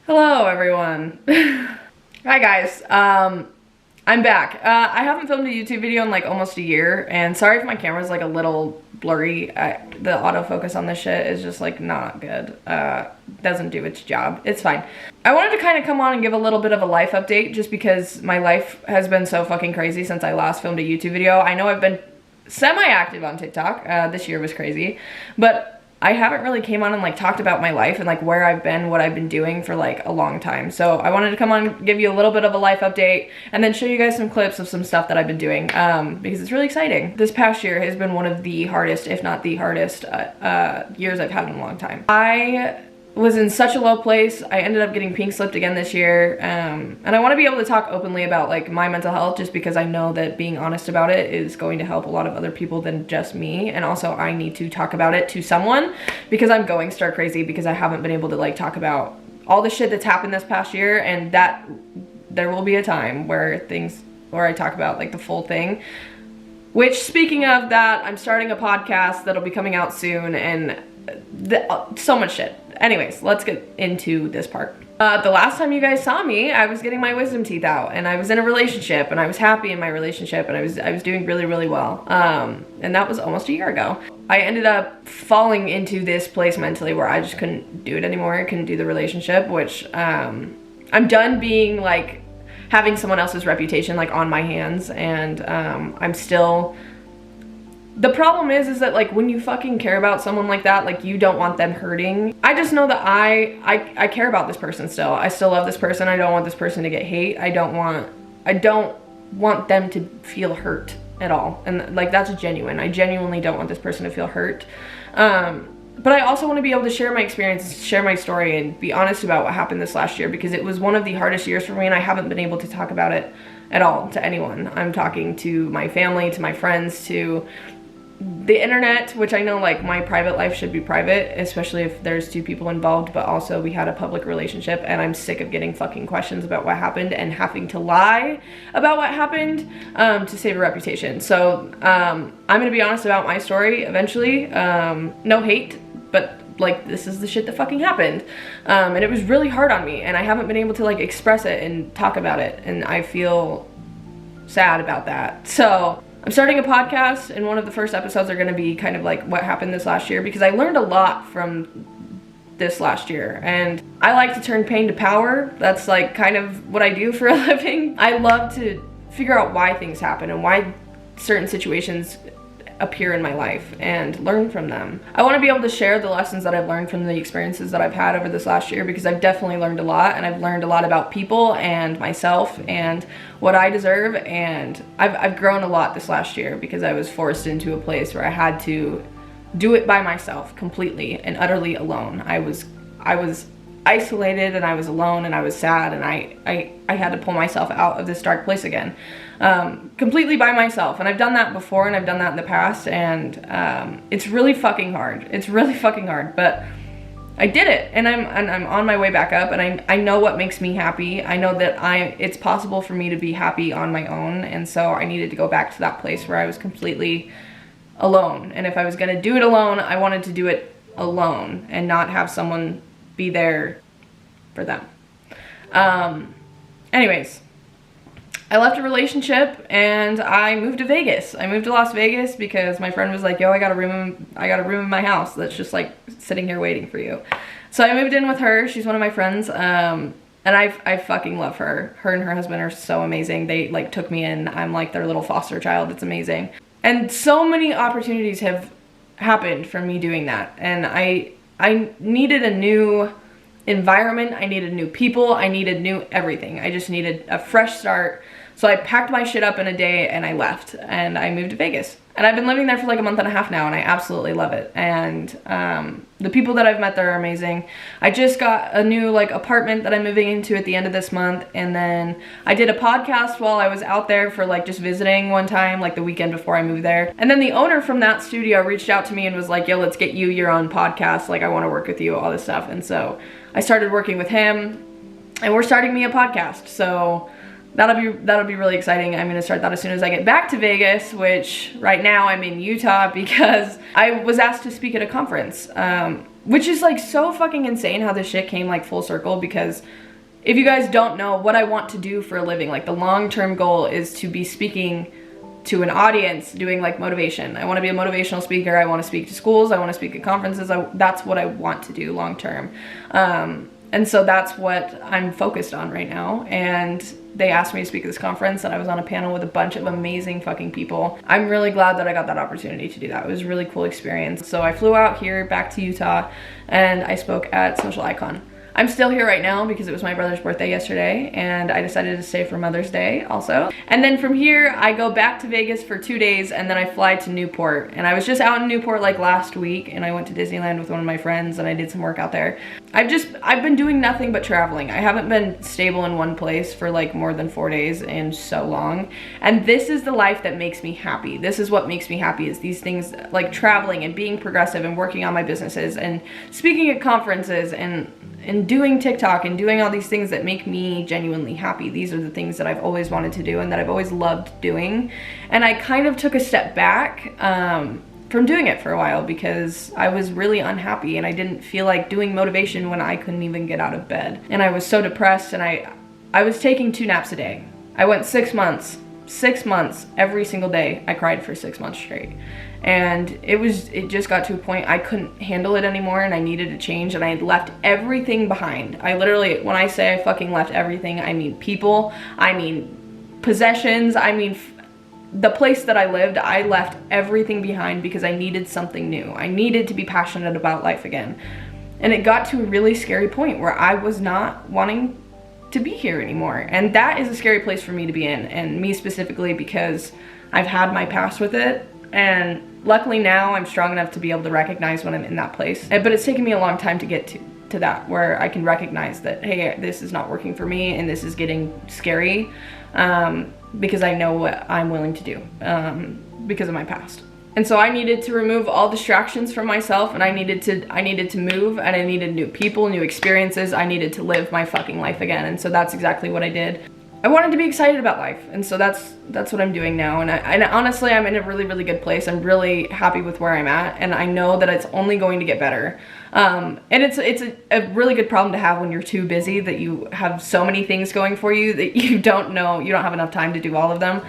Hello everyone. Hi guys. I'm back. I haven't filmed a YouTube video in like almost a year, and sorry if my camera's like a little blurry. The autofocus on this shit is just like not good. Doesn't do its job. It's fine. I wanted to kind of come on and give a little bit of a life update just because my life has been so fucking crazy since I last filmed a YouTube video. I know I've been semi-active on TikTok. This year was crazy, but I haven't really came on and like talked about my life and like where I've been, what I've been doing for like a long time. So I wanted to come on and give you a little bit of a life update and then show you guys some clips of some stuff that I've been doing because it's really exciting. This past year has been one of the hardest, if not the hardest years I've had in a long time. I was in such a low place. I ended up getting pink slipped again this year, and I want to be able to talk openly about like my mental health just because I know that being honest about it is going to help a lot of other people than just me. And also I need to talk about it to someone because I'm going stir crazy because I haven't been able to like talk about all the shit that's happened this past year, and that there will be a time where I talk about like the full thing. Which, speaking of that, I'm starting a podcast that'll be coming out soon, and so much shit. Anyways, let's get into this part. The last time you guys saw me, I was getting my wisdom teeth out, and I was in a relationship, and I was happy in my relationship, and I was doing really, really well. And that was almost a year ago. I ended up falling into this place mentally where I just couldn't do it anymore. I couldn't do the relationship, which I'm done being like having someone else's reputation like on my hands, and I'm still. The problem is that like when you fucking care about someone like that, like you don't want them hurting. I just know that I care about this person still. I still love this person. I don't want this person to get hate. I don't want them to feel hurt at all. And like that's genuine. I genuinely don't want this person to feel hurt. But I also want to be able to share my experience, share my story, and be honest about what happened this last year because it was one of the hardest years for me, and I haven't been able to talk about it at all to anyone. I'm talking to my family, to my friends, to the internet, which I know like my private life should be private, especially if there's two people involved, but also we had a public relationship, and I'm sick of getting fucking questions about what happened and having to lie about what happened to save a reputation. So I'm gonna be honest about my story eventually. No hate, but like this is the shit that fucking happened, and it was really hard on me, and I haven't been able to like express it and talk about it, and I feel sad about that. So I'm starting a podcast, and one of the first episodes are going to be kind of like what happened this last year because I learned a lot from this last year, and I like to turn pain to power. That's like kind of what I do for a living. I love to figure out why things happen and why certain situations appear in my life and learn from them. I want to be able to share the lessons that I've learned from the experiences that I've had over this last year because I've definitely learned a lot, and I've learned a lot about people and myself and what I deserve, and I've grown a lot this last year because I was forced into a place where I had to do it by myself completely and utterly alone. I was isolated, and I was alone, and I was sad, and I had to pull myself out of this dark place again, completely by myself. And I've done that before, and I've done that in the past, and it's really fucking hard. It's really fucking hard, but I did it, and I'm on my way back up, and I know what makes me happy. I know that it's possible for me to be happy on my own, and so I needed to go back to that place where I was completely alone. And if I was gonna do it alone, I wanted to do it alone and not have someone be there for them. Anyways, I left a relationship and I moved to Vegas. I moved to Las Vegas because my friend was like, yo, I got a room in my house that's just like sitting here waiting for you. So I moved in with her. She's one of my friends. And I fucking love her. Her and her husband are so amazing. They like took me in. I'm like their little foster child. It's amazing. And so many opportunities have happened from me doing that. And I needed a new environment. I needed new people. I needed new everything. I just needed a fresh start. So I packed my shit up in a day and I left, and I moved to Vegas. And I've been living there for like a month and a half now, and I absolutely love it. And the people that I've met there are amazing. I just got a new like apartment that I'm moving into at the end of this month, and then I did a podcast while I was out there for like just visiting one time, like the weekend before I moved there. And then the owner from that studio reached out to me and was like, yo, let's get you your own podcast. Like I want to work with you, all this stuff. And so I started working with him, and we're starting me a podcast. So that'll be really exciting. I'm gonna start that as soon as I get back to Vegas, which right now I'm in Utah because I was asked to speak at a conference. which is like so fucking insane how this shit came like full circle, because if you guys don't know what I want to do for a living, like the long-term goal is to be speaking to an audience, doing like motivation. I want to be a motivational speaker. I want to speak to schools. I want to speak at conferences. That's what I want to do long-term. And so that's what I'm focused on right now. And they asked me to speak at this conference, and I was on a panel with a bunch of amazing fucking people. I'm really glad that I got that opportunity to do that. It was a really cool experience. So I flew out here back to Utah, and I spoke at Social Icon. I'm still here right now because it was my brother's birthday yesterday, and I decided to stay for Mother's Day also. And then from here, I go back to Vegas for 2 days, and then I fly to Newport. And I was just out in Newport like last week, and I went to Disneyland with one of my friends, and I did some work out there. I've been doing nothing but traveling. I haven't been stable in one place for like more than 4 days in so long. And this is the life that makes me happy. This is what makes me happy, is these things like traveling and being progressive and working on my businesses and speaking at conferences and doing TikTok and doing all these things that make me genuinely happy. These are the things that I've always wanted to do and that I've always loved doing. And I kind of took a step back from doing it for a while because I was really unhappy and I didn't feel like doing motivation when I couldn't even get out of bed. And I was so depressed, and I was taking 2 naps a day. I went 6 months. 6 months, every single day. I cried for 6 months straight. And it just got to a point I couldn't handle it anymore, and I needed to change, and I had left everything behind. I literally, when I say I fucking left everything, I mean people, I mean possessions, I mean the place that I lived. I left everything behind because I needed something new. I needed to be passionate about life again. And it got to a really scary point where I was not wanting to be here anymore. And that is a scary place for me to be in, and me specifically, because I've had my past with it. And luckily now I'm strong enough to be able to recognize when I'm in that place. But it's taken me a long time to get to that, where I can recognize that, hey, this is not working for me and this is getting scary, because I know what I'm willing to do because of my past. And so I needed to remove all distractions from myself, and I needed to move, and I needed new people, new experiences. I needed to live my fucking life again. And so that's exactly what I did. I wanted to be excited about life, and so that's what I'm doing now. And honestly, I'm in a really, really good place. I'm really happy with where I'm at, and I know that it's only going to get better. And it's a really good problem to have when you're too busy, that you have so many things going for you that you don't have enough time to do all of them.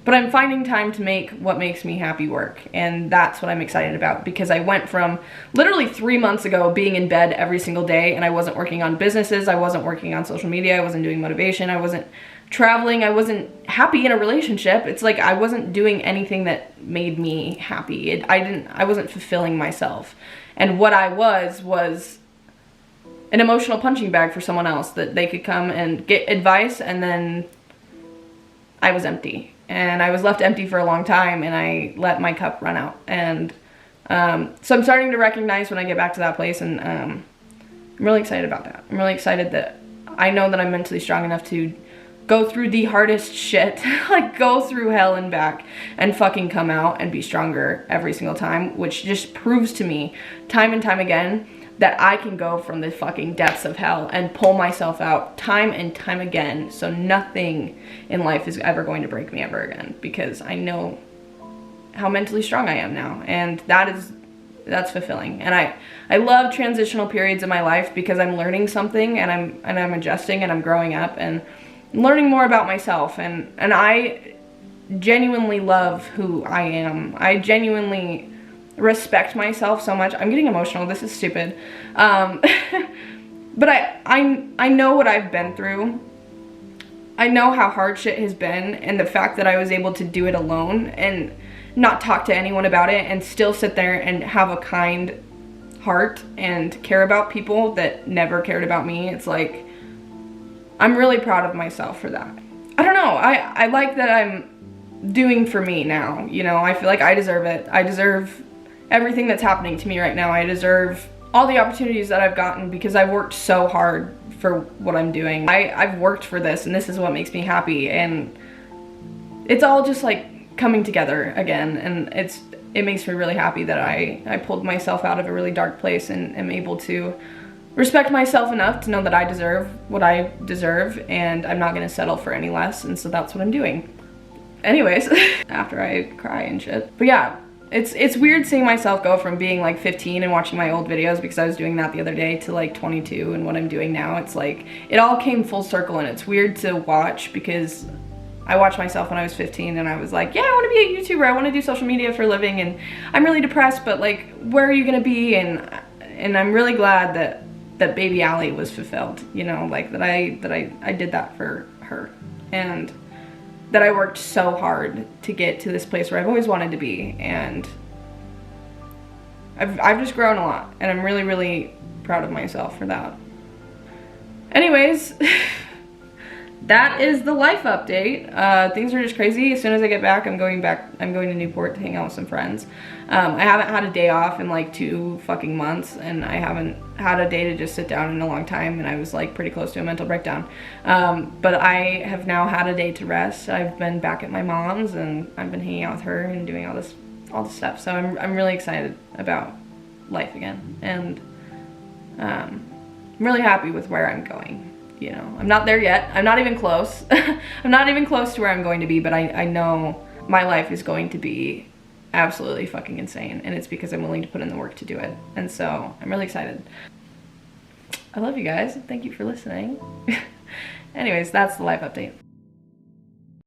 But I'm finding time to make what makes me happy work, and that's what I'm excited about, because I went from literally 3 months ago being in bed every single day, and I wasn't working on businesses, I wasn't working on social media, I wasn't doing motivation, I wasn't traveling, I wasn't happy in a relationship. It's like I wasn't doing anything that made me happy. I wasn't fulfilling myself. And what I was an emotional punching bag for someone else, that they could come and get advice, and then I was empty. And I was left empty for a long time, and I let my cup run out. And so I'm starting to recognize when I get back to that place, and I'm really excited about that. I'm really excited that I know that I'm mentally strong enough to go through the hardest shit, like go through hell and back, and fucking come out and be stronger every single time, which just proves to me time and time again that I can go from the fucking depths of hell and pull myself out time and time again. So nothing in life is ever going to break me ever again, because I know how mentally strong I am now, and that's fulfilling. And I love transitional periods in my life, because I'm learning something, and I'm adjusting, and I'm growing up and learning more about myself, and I genuinely love who I am. I genuinely respect myself so much. I'm getting emotional, this is stupid. But I know what I've been through. I know how hard shit has been, and the fact that I was able to do it alone and not talk to anyone about it, and still sit there and have a kind heart and care about people that never cared about me. It's like, I'm really proud of myself for that. I don't know, I like that I'm doing for me now, you know. I feel like I deserve it. I deserve everything that's happening to me right now. I deserve all the opportunities that I've gotten, because I've worked so hard for what I'm doing. I've worked for this, and this is what makes me happy, and it's all just like coming together again, and it makes me really happy that I pulled myself out of a really dark place and am able to respect myself enough to know that I deserve what I deserve, and I'm not gonna settle for any less, and so that's what I'm doing. Anyways, after I cry and shit. But yeah, It's weird seeing myself go from being like 15 and watching my old videos, because I was doing that the other day, to like 22 and what I'm doing now. It's like, it all came full circle, and it's weird to watch because I watched myself when I was 15 and I was like, yeah, I want to be a YouTuber. I want to do social media for a living, and I'm really depressed, but like, where are you going to be? And I'm really glad that baby Allie was fulfilled, you know, like that I did that for her, and that I worked so hard to get to this place where I've always wanted to be. And I've just grown a lot, and I'm really, really proud of myself for that. Anyways, that is the life update. Things are just crazy. As soon as I get back, I'm going to Newport to hang out with some friends. I haven't had a day off in like 2 fucking months, and I haven't had a day to just sit down in a long time, and I was like pretty close to a mental breakdown. But I have now had a day to rest. I've been back at my mom's, and I've been hanging out with her and doing all this stuff. So I'm really excited about life again, and I'm really happy with where I'm going. You know, I'm not there yet. I'm not even close. I'm not even close to where I'm going to be, but I know my life is going to be absolutely fucking insane, and it's because I'm willing to put in the work to do it. And so I'm really excited. I love you guys. Thank you for listening. Anyways, that's the life update.